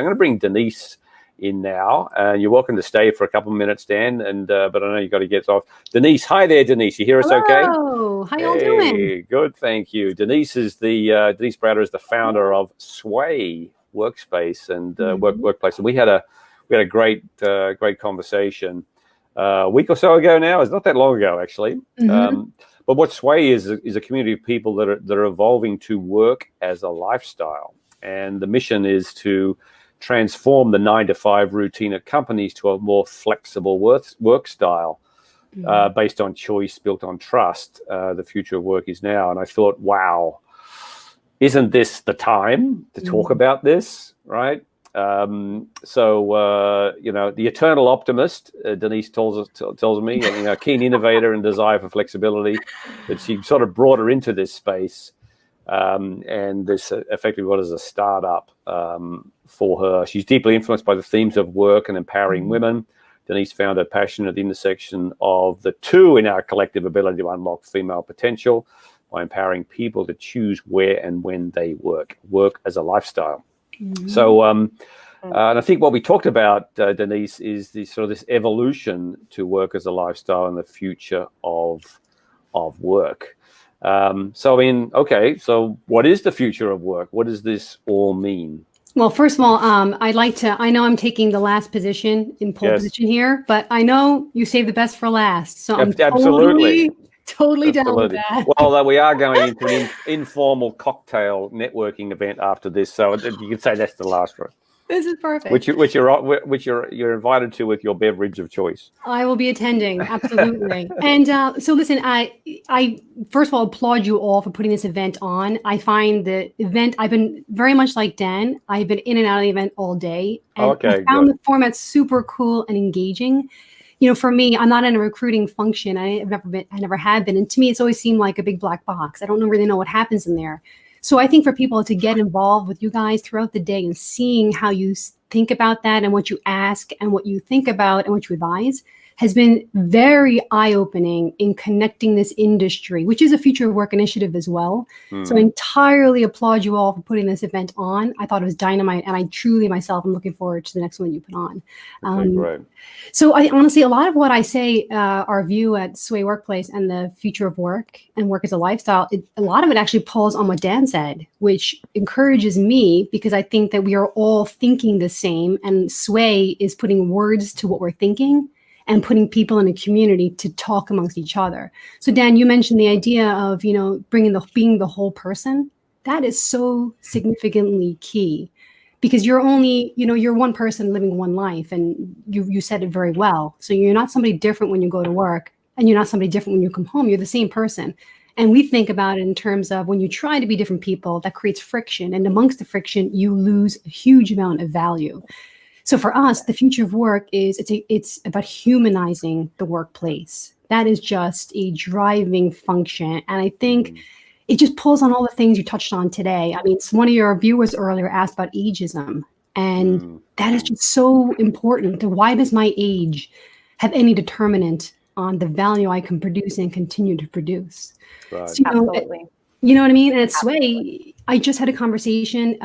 I'm going to bring Denise in now. You're welcome to stay for a couple of minutes, Dan, and but I know you've got to get off. Denise, hi there, Denise. You hear us okay? Hello. How y'all doing? Good, thank you. Denise Brouder is the founder of Sway Workspace and Workplace. And we had a great conversation a week or so ago now. It's not that long ago, actually. But what Sway is a community of people that are evolving to work as a lifestyle. And the mission is to transform the 9-to-5 routine at companies to a more flexible work style based on choice, built on trust. The future of work is now. And I thought, wow, isn't this the time to talk about this, right? So the eternal optimist, Denise tells me, keen innovator and desire for flexibility, that she sort of brought her into this space. And this effectively what is a startup for her. She's deeply influenced by the themes of work and empowering women. Denise found her passion at the intersection of the two in our collective ability to unlock female potential by empowering people to choose where and when they work as a lifestyle. So, and I think what we talked about, Denise, is this evolution to work as a lifestyle and the future of work. So what is the future of work? What does this all mean? Well, first of all, I know I'm taking the last position in pole position here, but I know you save the best for last. So I'm totally down with that. Well, we are going into an informal cocktail networking event after this. So you can say that's the last one. This is perfect. Which you're invited to with your beverage of choice. I will be attending, absolutely. And so listen, I first of all applaud you all for putting this event on. I find the event, I've been very much like Dan. I've been in and out of the event all day, and I found the format super cool and engaging. For me, I'm not in a recruiting function. I never have been, and to me, it's always seemed like a big black box. I don't really know what happens in there. So I think for people to get involved with you guys throughout the day and seeing how you think about that and what you ask and what you think about and what you advise has been very eye-opening in connecting this industry, which is a future of work initiative as well. So I entirely applaud you all for putting this event on. I thought it was dynamite, and I truly myself am looking forward to the next one you put on. Great. So I honestly, a lot of what I say, our view at Sway Workplace and the future of work and work as a lifestyle, a lot of it actually pulls on what Dan said, which encourages me because I think that we are all thinking the same, and Sway is putting words to what we're thinking and putting people in a community to talk amongst each other. So Dan, you mentioned the idea of, being the whole person. That is so significantly key because you're only, you're one person living one life, and you said it very well. So you're not somebody different when you go to work, and you're not somebody different when you come home. You're the same person. And we think about it in terms of when you try to be different people, that creates friction. And amongst the friction, you lose a huge amount of value. So for us, the future of work it's about humanizing the workplace. That is just a driving function. And I think it just pulls on all the things you touched on today. I mean, one of your viewers earlier asked about ageism, and that is just so important. Why does my age have any determinant on the value I can produce and continue to produce? Right. So, Absolutely. You know what I mean? And at Sway, I just had a conversation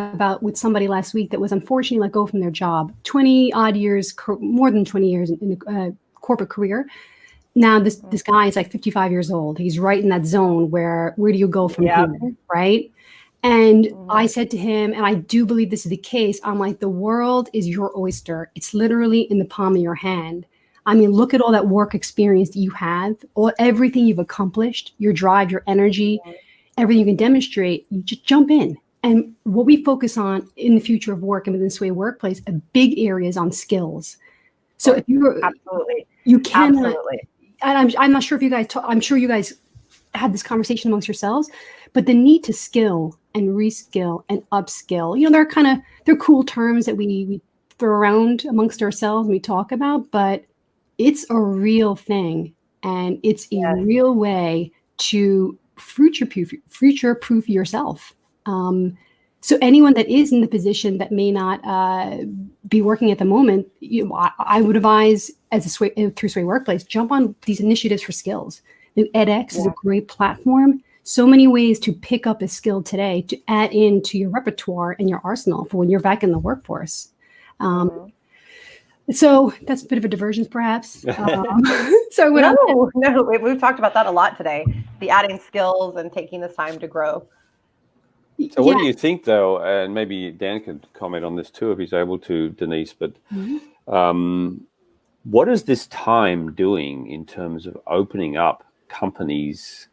with somebody last week that was unfortunately let go from their job, 20 odd years, more than 20 years in a corporate career. Now this guy is like 55 years old. He's right in that zone where do you go from here, right? And I said to him, and I do believe this is the case, I'm like, the world is your oyster. It's literally in the palm of your hand. I mean, look at all that work experience that you have, everything you've accomplished, your drive, your energy, everything you can demonstrate, you just jump in. And what we focus on in the future of work and within Sway Workplace, a big area is on skills. So if you can, and I'm not sure if you guys, I'm sure you guys had this conversation amongst yourselves, but the need to skill and reskill and upskill, they're cool terms that we throw around amongst ourselves and we talk about, but it's a real thing. And it's a real way to future-proof yourself. So anyone that is in the position that may not be working at the moment, I would advise through Sway Workplace, jump on these initiatives for skills. The edX is a great platform. So many ways to pick up a skill today to add into your repertoire and your arsenal for when you're back in the workforce. So that's a bit of a diversion, perhaps. So we've talked about that a lot today. The adding skills and taking this time to grow. So what do you think, though, and maybe Dan could comment on this too if he's able to, Denise, but what is this time doing in terms of opening up companies,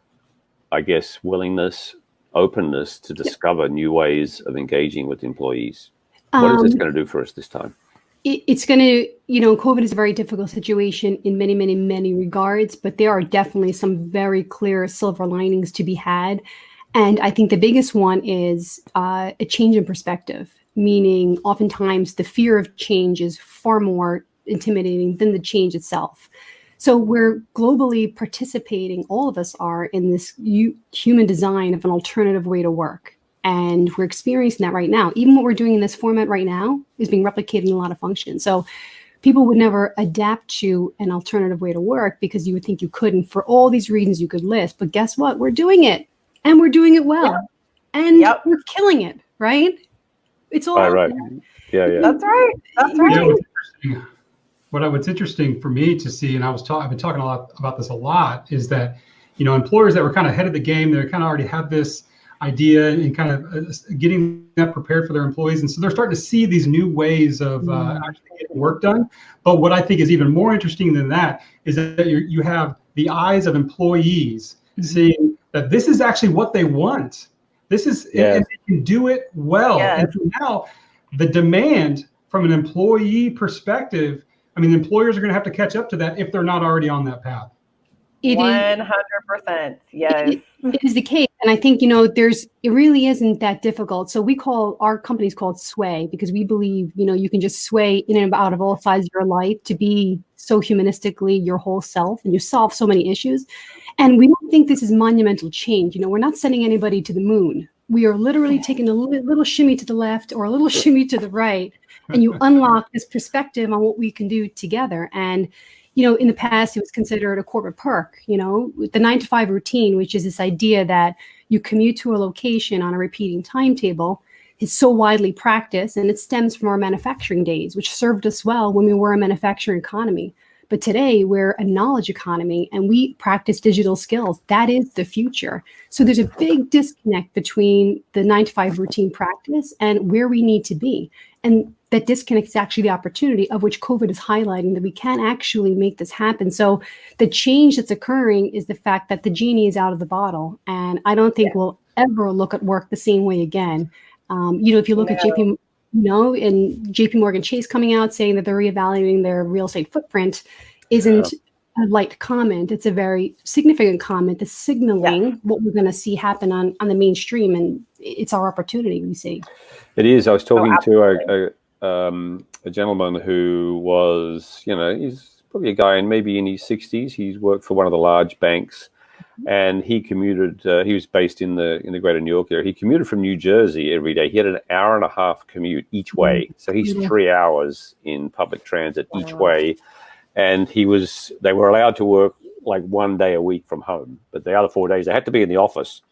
I guess, willingness, openness to discover new ways of engaging with employees? What is this going to do for us this time? It's going to, COVID is a very difficult situation in many, many, many regards, but there are definitely some very clear silver linings to be had. And I think the biggest one is a change in perspective, meaning oftentimes the fear of change is far more intimidating than the change itself. So we're globally participating, all of us are, in this human design of an alternative way to work. And we're experiencing that right now. Even what we're doing in this format right now is being replicated in a lot of functions. So people would never adapt to an alternative way to work because you would think you couldn't for all these reasons you could list. But guess what? We're doing it. And we're doing it well. And we're killing it, right? It's all right. Yeah. That's right. Yeah, what's interesting for me to see, and I've been talking a lot about this a lot, is that, employers that were kind of ahead of the game, they kind of already have this idea and kind of getting that prepared for their employees. And so they're starting to see these new ways of actually getting work done. But what I think is even more interesting than that is that you have the eyes of employees seeing that this is actually what they want. This is, and they can do it well. And so now the demand from an employee perspective, employers are going to have to catch up to that if they're not already on that path. 100%. Yes. It is the case. And I think, it really isn't that difficult. So our company's called Sway because we believe, you can just sway in and out of all sides of your life to be so humanistically your whole self, and you solve so many issues. And we don't think this is monumental change. We're not sending anybody to the moon. We are literally taking a little shimmy to the left or a little shimmy to the right, and you unlock this perspective on what we can do together. And in the past, it was considered a corporate perk, the 9-to-5 routine, which is this idea that you commute to a location on a repeating timetable, is so widely practiced, and it stems from our manufacturing days, which served us well when we were a manufacturing economy. But today we're a knowledge economy and we practice digital skills. That is the future. So there's a big disconnect between the 9-to-5 routine practice and where we need to be. And that disconnect is actually the opportunity of which COVID is highlighting, that we can actually make this happen. So the change that's occurring is the fact that the genie is out of the bottle. And I don't think we'll ever look at work the same way again. If you look at JP Morgan Chase coming out saying that they're reevaluating their real estate footprint isn't a light comment. It's a very significant comment. It's signaling what we're going to see happen on the mainstream, and it's our opportunity, we see. It is. I was talking to a gentleman who was, he's probably a guy maybe in his 60s. He's worked for one of the large banks. And he commuted. He was based in the greater New York area. He commuted from New Jersey every day. He had an hour-and-a-half commute each way. So he's 3 hours in public transit each way. And they were allowed to work like 1 day a week from home, but the other 4 days they had to be in the office.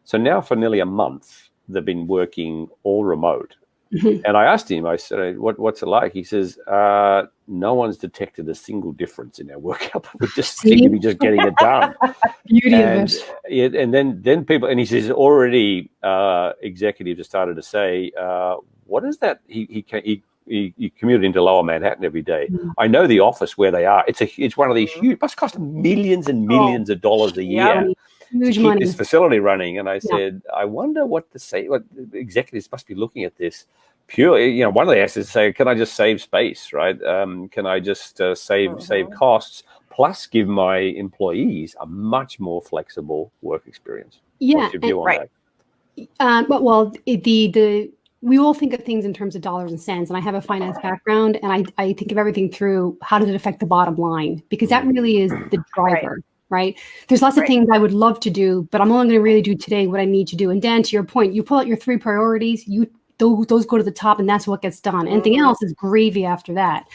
So now for nearly a month, they've been working all remote. And I asked him, I said, what's it like? He says, no one's detected a single difference in our work output. We just seem to be just getting it done. Beauty of it. And then people, and he says already executives have started to say, what is that? He commuted into Lower Manhattan every day. I know the office where they are. It's one of these huge, must cost millions and millions of dollars a year. Huge to keep money. This facility running. And I said, I wonder what executives must be looking at this purely. One of the answers is say, can I just save space, right? Can I just save costs, plus give my employees a much more flexible work experience? What's your view on that? We all think of things in terms of dollars and cents, and I have a finance background, and I think of everything through how does it affect the bottom line, because that really is the driver. Right. There's lots of things I would love to do, but I'm only going to really do today what I need to do. And Dan, to your point, you pull out your 3 priorities, those go to the top, and that's what gets done. Anything else is gravy after that.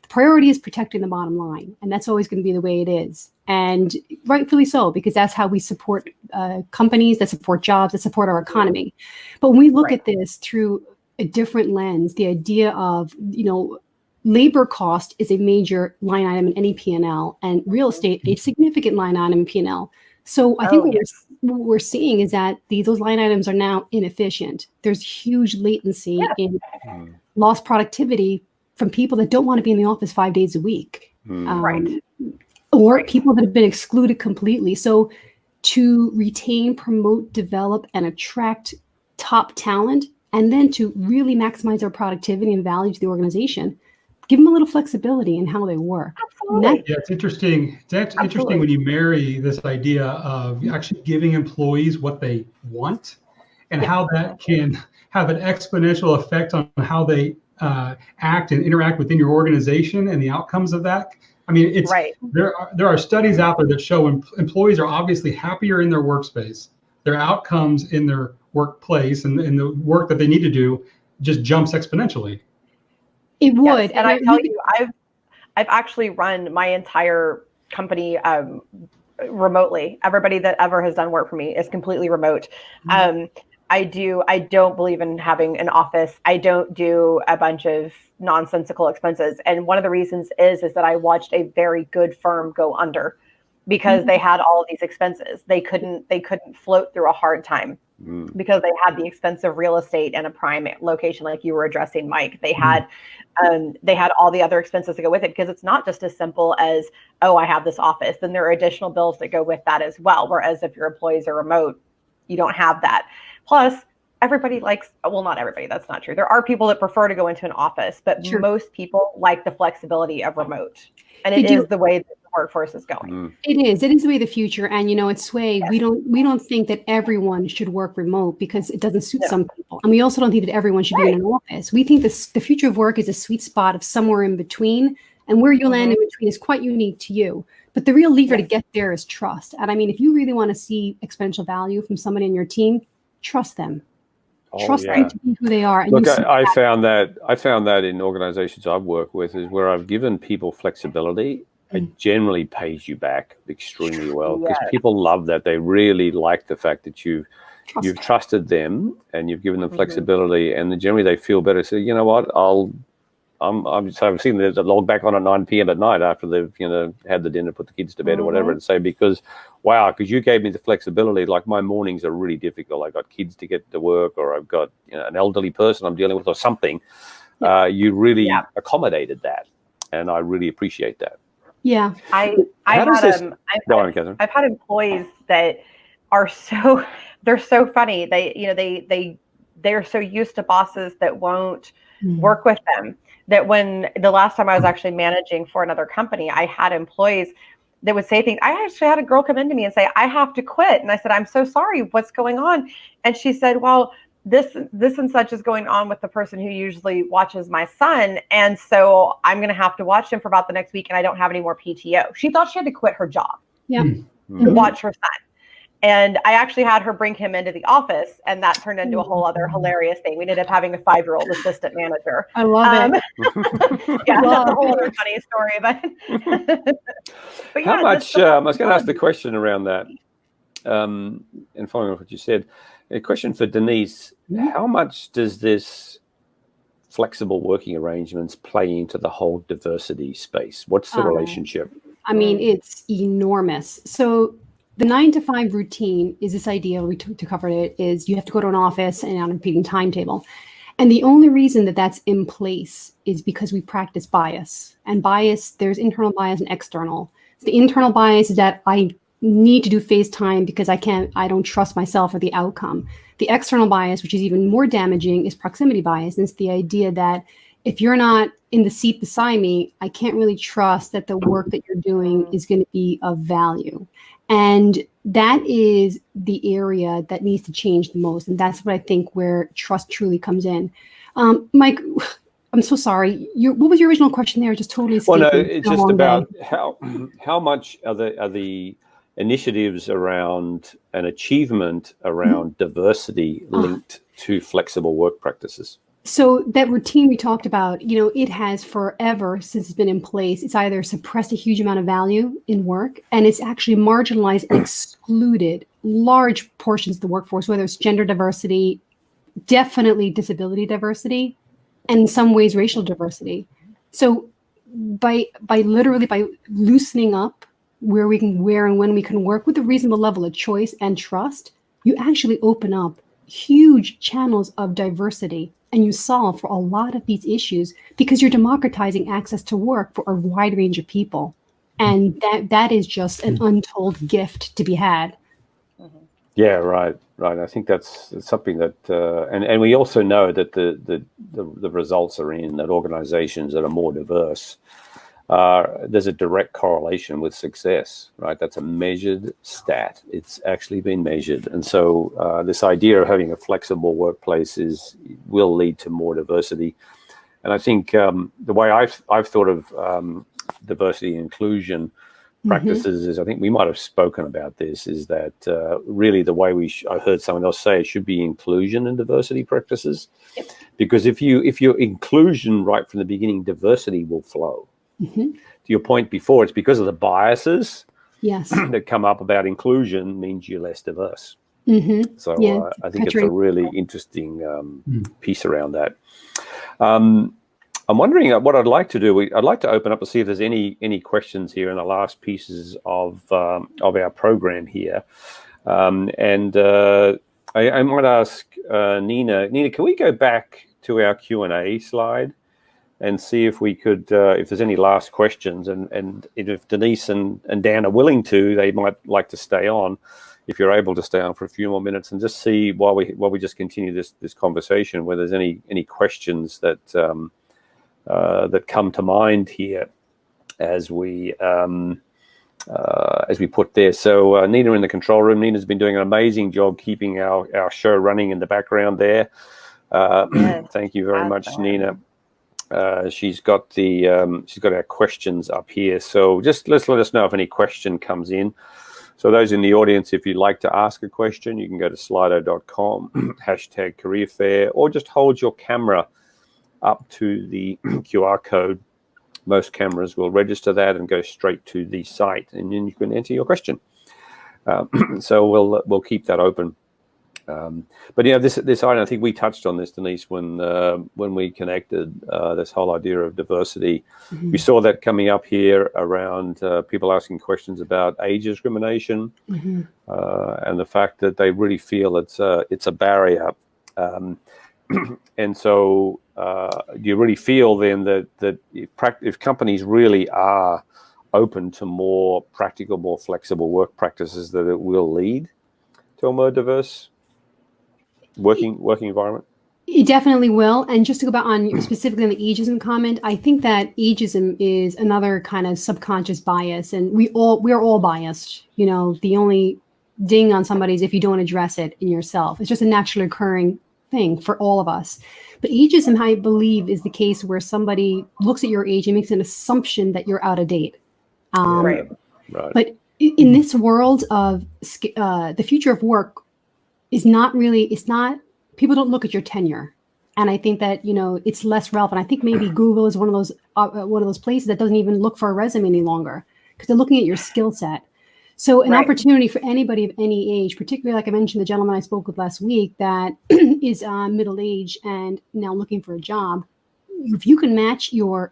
The priority is protecting the bottom line, and that's always going to be the way it is. And rightfully so, because that's how we support companies that support jobs, that support our economy. But when we look at this through a different lens, the idea of, labor cost is a major line item in any P&L, and real estate a significant line item in P&L. So I think what we're seeing is that those line items are now inefficient. There's huge latency in lost productivity from people that don't want to be in the office 5 days a week, or people that have been excluded completely. So to retain, promote, develop, and attract top talent, and then to really maximize their productivity and value to the organization, give them a little flexibility in how they work. Absolutely. Yeah, it's interesting. It's interesting when you marry this idea of actually giving employees what they want, and how that can have an exponential effect on how they act and interact within your organization and the outcomes of that. I mean, it's there are studies out there that show employees are obviously happier in their workspace. Their outcomes in their workplace and the work that they need to do just jumps exponentially. It would. Yes, and I tell you, I've actually run my entire company remotely. Everybody that ever has done work for me is completely remote. I don't believe in having an office. I don't do a bunch of nonsensical expenses. And one of the reasons is that I watched a very good firm go under because they had all of these expenses. They couldn't float through a hard time because they had the expensive real estate and a prime location, like you were addressing, Mike. They had all the other expenses to go with it, because it's not just as simple as, oh, I have this office. Then there are additional bills that go with that as well. Whereas if your employees are remote, you don't have that. Plus, everybody likes, well, not everybody, that's not true. There are people that prefer to go into an office, but most people like the flexibility of remote. And it is the way that the workforce is going. It is the way of the future. And, at Sway, we don't think that everyone should work remote because it doesn't suit some people. And we also don't think that everyone should be in an office. We think the future of work is a sweet spot of somewhere in between. And where you land in between is quite unique to you. But the real lever to get there is trust. And I mean, if you really want to see exponential value from somebody in your team, trust them. Trust them to be who they are. And look, I found that in organizations I've worked with is where I've given people flexibility. It generally pays you back extremely well, because people love that. They really like the fact that you've trusted them and you've given them flexibility, and then generally they feel better. So you know what, I've seen them log back on at 9 p.m. at night after they've had the dinner, put the kids to bed or whatever, and say, because you gave me the flexibility. Like, my mornings are really difficult. I've got kids to get to work, or I've got an elderly person I'm dealing with, or something. You really accommodated that, and I really appreciate that. Yeah, I've had employees that are they're so funny. They're so used to bosses that won't work with them, that when the last time I was actually managing for another company, I had employees that would say things. I actually had a girl come into me and say, I have to quit. And I said, I'm so sorry. What's going on? And she said, well, this and such is going on with the person who usually watches my son. And so I'm going to have to watch him for about the next week, and I don't have any more PTO. She thought she had to quit her job to watch her son. And I actually had her bring him into the office, and that turned into a whole other hilarious thing. We ended up having a 5-year-old assistant manager. I love it. Yeah, that's a whole other funny story. But how much? I was going to ask the question around that, and following up what you said. A question for Denise: how much does this flexible working arrangements play into the whole diversity space? What's the relationship? I mean, it's enormous. So the 9-to-5 routine is this idea to cover it is you have to go to an office and on a repeating timetable. And the only reason that that's in place is because we practice bias. And bias, there's internal bias and external. So the internal bias is that I need to do FaceTime because I don't trust myself or the outcome. The external bias, which is even more damaging, is proximity bias. And it's the idea that if you're not in the seat beside me, I can't really trust that the work that you're doing is going to be of value. And that is the area that needs to change the most. And that's what I think where trust truly comes in. Mike, I'm so sorry. What was your original question there? Just totally escaped. Well, no, it's just about how much are the initiatives around an achievement around diversity linked to flexible work practices? So that routine we talked about, it has forever since it's been in place. It's either suppressed a huge amount of value in work, and it's actually marginalized and excluded large portions of the workforce, whether it's gender diversity, definitely disability diversity, and in some ways racial diversity. So by loosening up where and when we can work with a reasonable level of choice and trust, you actually open up huge channels of diversity, and you solve for a lot of these issues because you're democratizing access to work for a wide range of people. And that is just an untold gift to be had. Yeah, right. I think that's something that, and we also know that the results are in that organizations that are more diverse, there's a direct correlation with success, right? That's a measured stat. It's actually been measured. And so this idea of having a flexible workplace will lead to more diversity. And I think the way I've thought of diversity and inclusion practices is, I think we might have spoken about this, is that really the way I heard someone else say it should be inclusion and diversity practices. Yep. Because if you're inclusion right from the beginning, diversity will flow. To your point before, it's because of the biases that come up about inclusion means you're less diverse. So I think it's a really interesting piece around that. I'm wondering what I'd like to do. I'd like to open up to see if there's any questions here in the last pieces of our program here. I might ask Nina. Nina, can we go back to our Q&A slide and see if we could, if there's any last questions, and if Denise and Dan are willing to, they might like to stay on. If you're able to stay on for a few more minutes and just see while we just continue this conversation, whether there's any questions that that come to mind here as we put there. So Nina in the control room. Nina's been doing an amazing job keeping our show running in the background there. Thank you very much, Nina. She's got our questions up here. So just let us know if any question comes in. So those in the audience, if you'd like to ask a question, you can go to slido.com, #careerfair, or just hold your camera up to the QR code. Most cameras will register that and go straight to the site, and then you can enter your question. So we'll keep that open. But this item, I think we touched on this, Denise, when we connected, this whole idea of diversity. We saw that coming up here around people asking questions about age discrimination, and the fact that they really feel it's a barrier. And so do you really feel then that if companies really are open to more practical, more flexible work practices, that it will lead to a more diverse working environment? It definitely will. And just to go back on specifically on the ageism comment, I think that ageism is another kind of subconscious bias, and we're all biased. The only ding on somebody is if you don't address it in yourself. It's just a naturally occurring thing for all of us. But ageism, I believe, is the case where somebody looks at your age and makes an assumption that you're out of date. Right. But in this world of the future of work, people don't look at your tenure. And I think that, it's less relevant. I think maybe Google is one of those places that doesn't even look for a resume any longer because they're looking at your skill set. So an opportunity for anybody of any age, particularly like I mentioned, the gentleman I spoke with last week that is middle-aged and now looking for a job, if you can match the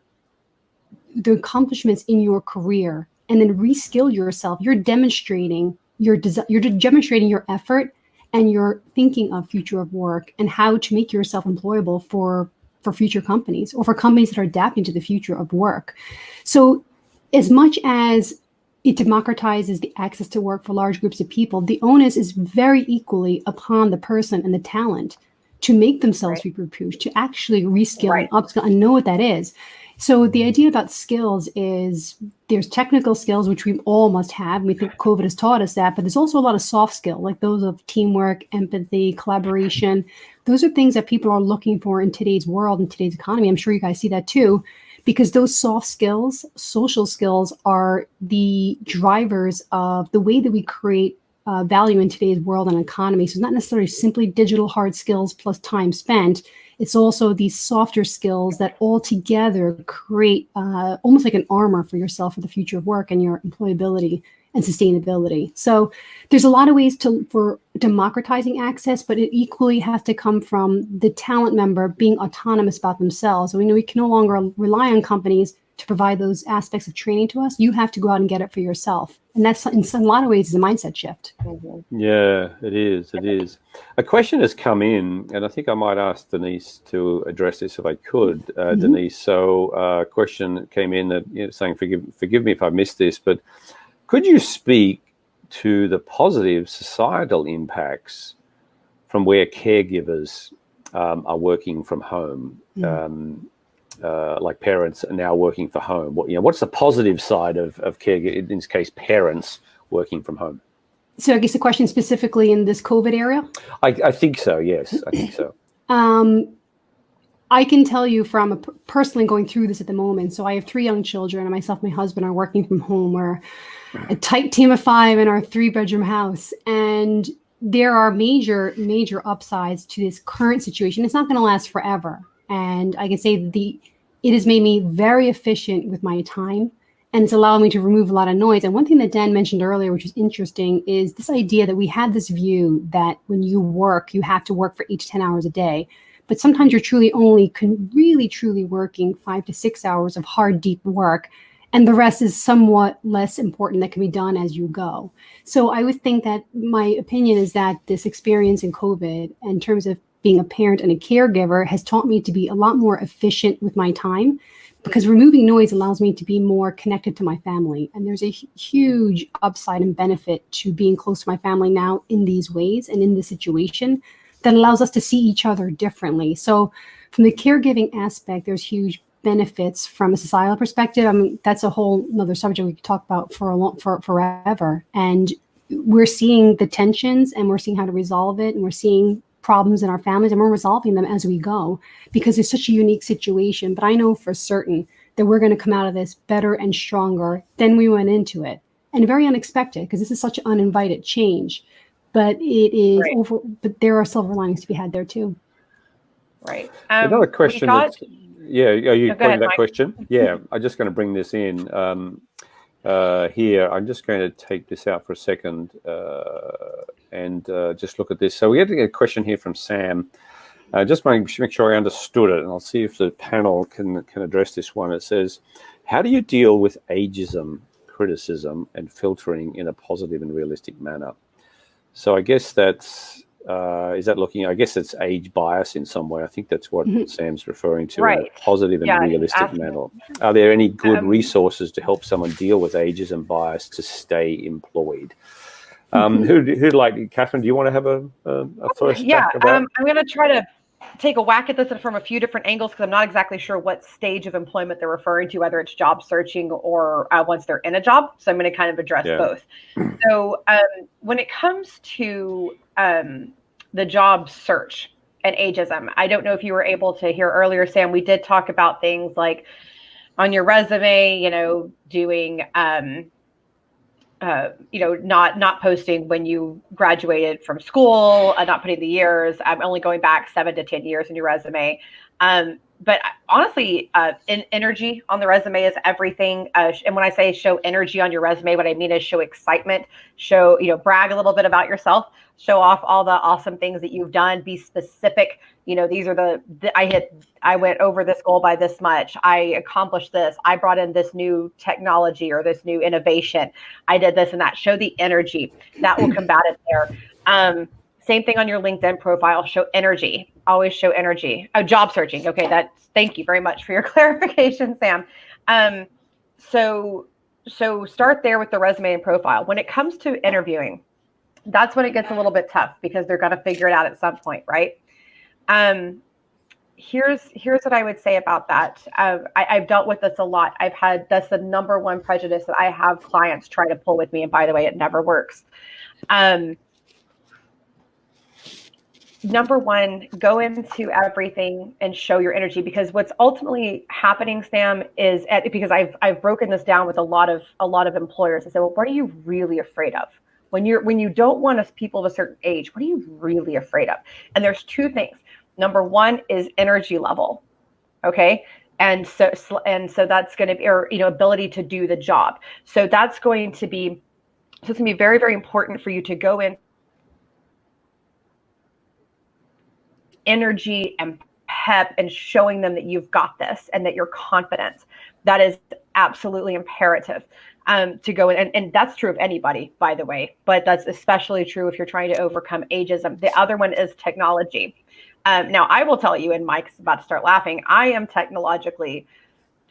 accomplishments in your career and then reskill yourself, you're demonstrating your effort, and you're thinking of future of work and how to make yourself employable for future companies or for companies that are adapting to the future of work. So as much as it democratizes the access to work for large groups of people, the onus is very equally upon the person and the talent to make themselves future-proof, to actually reskill and upskill and know what that is. So the idea about skills is there's technical skills, which we all must have. We think COVID has taught us that, but there's also a lot of soft skill, like those of teamwork, empathy, collaboration. Those are things that people are looking for in today's world, in today's economy. I'm sure you guys see that too, because those soft skills, social skills, are the drivers of the way that we create value in today's world and economy. So it's not necessarily simply digital hard skills plus time spent. It's also these softer skills that all together create almost like an armor for yourself for the future of work and your employability. and sustainability. So there's a lot of ways for democratizing access, but it equally has to come from the talent member being autonomous about themselves. So we know we can no longer rely on companies to provide those aspects of training to us. You have to go out and get it for yourself. And that's, in a lot of ways, is a mindset shift. Yeah, it is. It is. A question has come in, and I think I might ask Denise to address this if I could, Denise. So a question came in that saying, forgive me if I missed this, but could you speak to the positive societal impacts from where caregivers are working from home? Like parents are now working from home. What's the positive side of caregivers, in this case, parents working from home? So I guess the question specifically in this COVID area? I think so, yes. I think so. I can tell you from personally going through this at the moment. So I have 3 young children, and myself and my husband are working from home. We're a tight team of 5 in our 3-bedroom house. And there are major upsides to this current situation. It's not going to last forever. And I can say it has made me very efficient with my time, and it's allowed me to remove a lot of noise. And one thing that Dan mentioned earlier, which is interesting, is this idea that we have this view that when you work, you have to work for 8 to 10 hours a day. But sometimes you're truly working 5 to 6 hours of hard, deep work. And the rest is somewhat less important that can be done as you go. So I would think that my opinion is that this experience in COVID, in terms of being a parent and a caregiver, has taught me to be a lot more efficient with my time, because removing noise allows me to be more connected to my family. And there's a huge upside and benefit to being close to my family now in these ways and in this situation that allows us to see each other differently. So from the caregiving aspect, there's huge benefits from a societal perspective. I mean, that's a whole another subject we could talk about for forever. And we're seeing the tensions, and we're seeing how to resolve it, and we're seeing problems in our families, and we're resolving them as we go, because it's such a unique situation. But I know for certain that we're going to come out of this better and stronger than we went into it, and very unexpected, because this is such an uninvited change. But it is right. but there are silver linings to be had there too. Right. Another question. Are you pointing that question? Yeah, I'm just going to bring this in here. I'm just going to take this out for a second and just look at this. So we had a question here from Sam. Just make sure I understood it, and I'll see if the panel can address this one. It says, how do you deal with ageism, criticism, and filtering in a positive and realistic manner? So I guess that's, is that looking, I guess it's age bias in some way. I think that's what Sam's referring to, in a positive and realistic manner. Are there any good resources to help someone deal with ageism bias to stay employed? Who'd like, Catherine, do you want to have a first? Yeah, I'm going to try to take a whack at this from a few different angles, because I'm not exactly sure what stage of employment they're referring to, whether it's job searching or once they're in a job. So I'm going to kind of address both. So when it comes to the job search and ageism, I don't know if you were able to hear earlier, Sam, we did talk about things like on your resume, doing not posting when you graduated from school, not putting the years, only going back 7 to 10 years in your resume. But honestly, energy on the resume is everything. And when I say show energy on your resume, what I mean is show excitement, brag a little bit about yourself, show off all the awesome things that you've done, be specific. These are I went over this goal by this much. I accomplished this. I brought in this new technology or this new innovation. I did this and that. Show the energy that will combat it there. Same thing on your LinkedIn profile. Show energy. Always show energy. Oh, job searching. Okay, thank you very much for your clarification, Sam. So start there with the resume and profile. When it comes to interviewing, that's when it gets a little bit tough, because they're going to figure it out at some point, right? Here's what I would say about that. I've dealt with this a lot. That's the number one prejudice that I have clients try to pull with me. And by the way, it never works. Number one, go into everything and show your energy, because what's ultimately happening, Sam, is because I've broken this down with a lot of employers. I said, well, what are you really afraid of? When you don't want people of a certain age, what are you really afraid of? And there's 2 things. Number one is energy level. Okay. And so that's going to be, or, ability to do the job. So that's going to be So it's going to be very, very important for you to go in energy and pep and showing them that you've got this and that you're confident. That is absolutely imperative to go in. And that's true of anybody, by the way, but that's especially true if you're trying to overcome ageism. The other one is technology. Now, I will tell you, and Mike's about to start laughing, I am technologically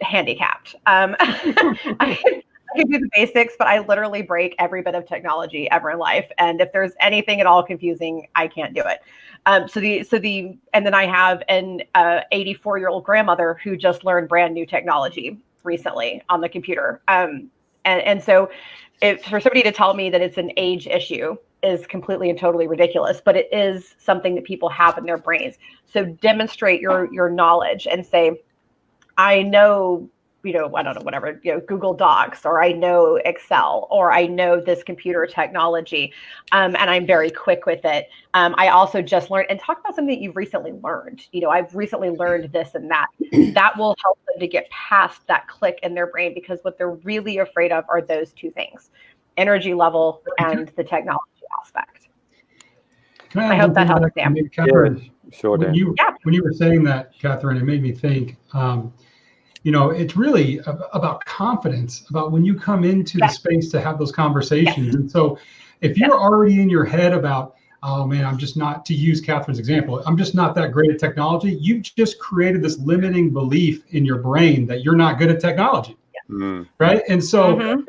handicapped. I can do the basics, but I literally break every bit of technology ever in life. And if there's anything at all confusing, I can't do it. And then I have an 84-year-old grandmother who just learned brand new technology recently on the computer. And so for somebody to tell me that it's an age issue is completely and totally ridiculous, but it is something that people have in their brains. So demonstrate your knowledge and say, I know, I don't know, whatever, Google Docs, or I know Excel, or I know this computer technology, and I'm very quick with it. I also just learned, and talk about something that you've recently learned. I've recently learned this and that. That will help them to get past that click in their brain, because what they're really afraid of are those two things: energy level and the technology aspect. I hope that helps, Dan. Catherine, sure, Dan. When you were saying that, Catherine, it made me think, it's really about confidence, about when you come into the space to have those conversations. Yes. And so if you're already in your head about, oh man, I'm just not, to use Catherine's example, I'm just not that great at technology, you've just created this limiting belief in your brain that you're not good at technology. Right. And so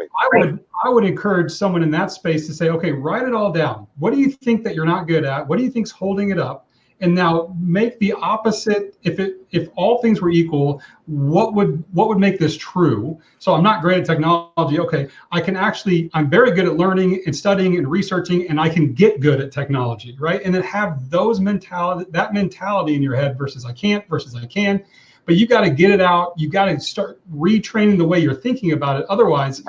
I would encourage someone in that space to say, okay, write it all down. What do you think that you're not good at? What do you think's holding it up? And now make the opposite. If all things were equal, what would make this true? So I'm not great at technology. Okay, I'm very good at learning and studying and researching, and I can get good at technology, right? And then have that mentality in your head versus I can't versus I can. But you got to get it out. You got to start retraining the way you're thinking about it. Otherwise,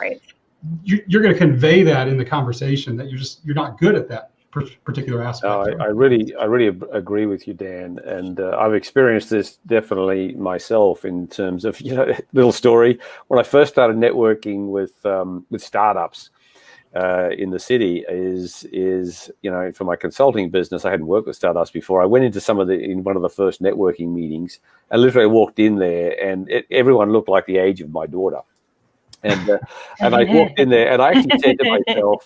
you're going to convey that in the conversation that you're not good at that particular aspect. I really agree with you, Dan, and I've experienced this definitely myself in terms of little story. When I first started networking with startups in the city, is for my consulting business, I hadn't worked with startups before. I went into in one of the first networking meetings, and literally walked in there, and everyone looked like the age of my daughter, and I walked in there, and I actually said to myself,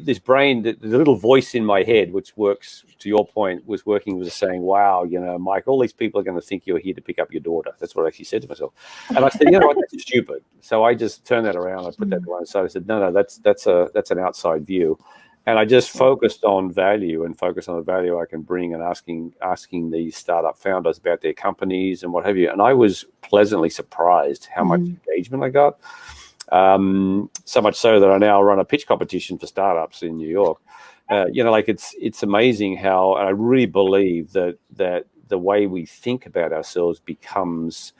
this brain, the little voice in my head, which works, to your point, was saying, wow, Mike, all these people are going to think you're here to pick up your daughter. That's what I actually said to myself. And I said, what, that's stupid. So I just turned that around. I put that to one side. I said, no, that's an outside view. And I just focused on value and focused on the value I can bring, and asking these startup founders about their companies and what have you. And I was pleasantly surprised how much engagement I got. So much so that I now run a pitch competition for startups in New York. It's amazing how, and I really believe that the way we think about ourselves becomes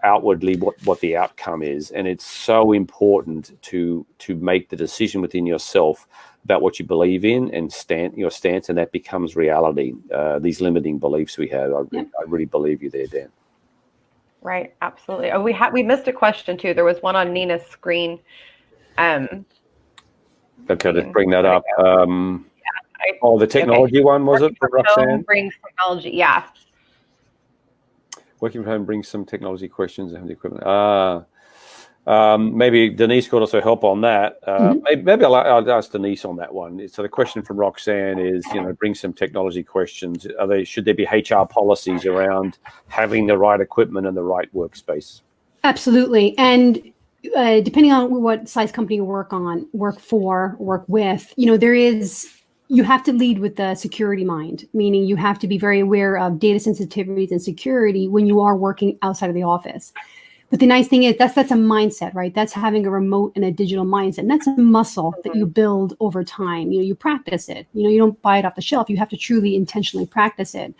outwardly what the outcome is, and it's so important to make the decision within yourself about what you believe in and your stance, and that becomes reality. These limiting beliefs we have, I really believe you there, Dan. Right, absolutely. Oh, we missed a question too. There was one on Nina's screen. Okay, let's bring that up. The technology one, was it, for Roxanne? Brings technology, yeah. Working from home brings some technology questions and the equipment. Maybe Denise could also help on that. Maybe I'll ask Denise on that one. So the question from Roxanne is, bring some technology questions. Should there be HR policies around having the right equipment and the right workspace? Absolutely. And depending on what size company you work with, you have to lead with the security mind, meaning you have to be very aware of data sensitivities and security when you are working outside of the office. But the nice thing is that's a mindset, right? That's having a remote and a digital mindset. And that's a muscle that you build over time. You practice it. You don't buy it off the shelf. You have to truly intentionally practice it.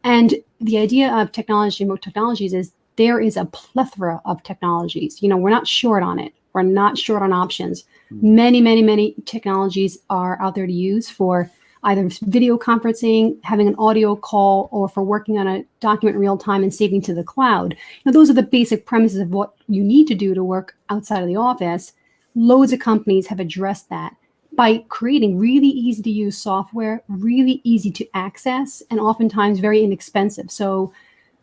And the idea of technology, remote technologies, is there is a plethora of technologies. We're not short on it. We're not short on options. Many, many, many technologies are out there to use for either video conferencing, having an audio call, or for working on a document in real time and saving to the cloud. Those are the basic premises of what you need to do to work outside of the office. loads of companies have addressed that by creating really easy to use software, really easy to access, and oftentimes very inexpensive. So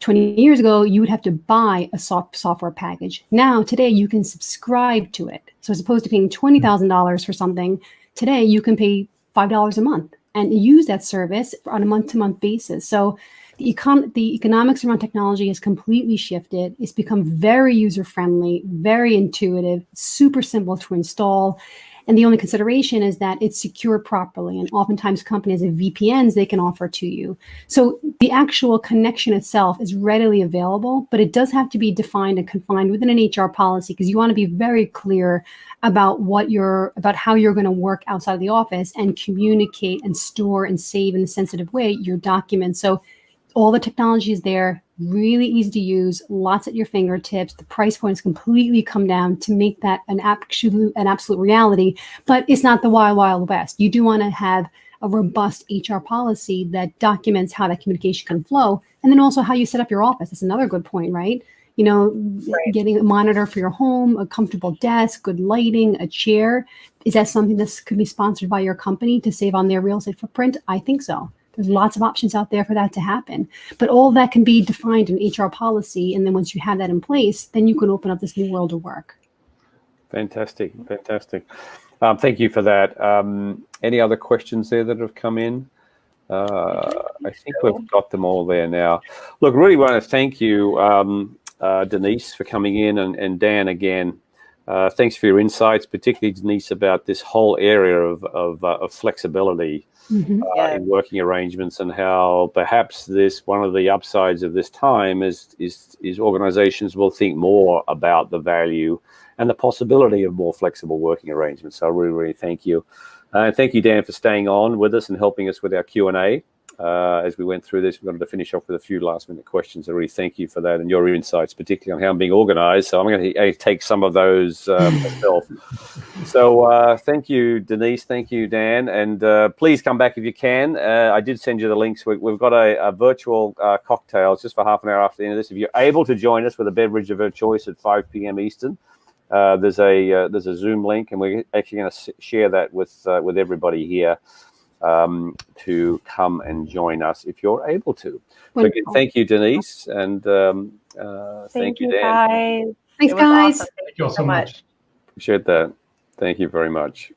20 years ago, you would have to buy a software package. Now, today, you can subscribe to it. So as opposed to paying $20,000 for something, today you can pay $5 a month and use that service on a month-to-month basis. So the economics around technology has completely shifted. It's become very user-friendly, very intuitive, super simple to install. And the only consideration is that it's secured properly. And oftentimes companies have VPNs they can offer to you. So the actual connection itself is readily available, but it does have to be defined and confined within an HR policy, because you want to be very clear about about how you're going to work outside of the office and communicate and store and save in a sensitive way your documents. So all the technology is there, really easy to use, lots at your fingertips. The price point has completely come down to make that an absolute reality, but it's not the wild, wild west. You do want to have a robust HR policy that documents how that communication can flow, and then also how you set up your office. That's another good point, right? You know, right. Getting a monitor for your home, a comfortable desk, good lighting, a chair. Is that something that could be sponsored by your company to save on their real estate footprint? I think so. There's lots of options out there for that to happen. But all that can be defined in HR policy. And then once you have that in place, then you can open up this new world of work. Fantastic. Thank you for that. Any other questions there that have come in? I think we've got them all there now. Look, really want to thank you, Denise, for coming in, and Dan again. Thanks for your insights, particularly Denise, about this whole area of flexibility. In working arrangements, and how perhaps one of the upsides of this time is organizations will think more about the value and the possibility of more flexible working arrangements. So I really, really thank you. And thank you, Dan, for staying on with us and helping us with our Q&A. As we went through this, we wanted to finish off with a few last-minute questions. I really thank you for that and your insights, particularly on how I'm being organized. So I'm going to take some of those myself. So thank you, Denise. Thank you, Dan. And please come back if you can. I did send you the links. We've got a virtual cocktails just for half an hour after the end of this. If you're able to join us with a beverage of your choice at 5 p.m. Eastern, there's a Zoom link, and we're actually going to share that with everybody here. To come and join us if you're able to. So again, thank you, Denise, and thank you, Dan. Guys. Thanks, guys. Awesome. Thank you all so much. Appreciate that. Thank you very much.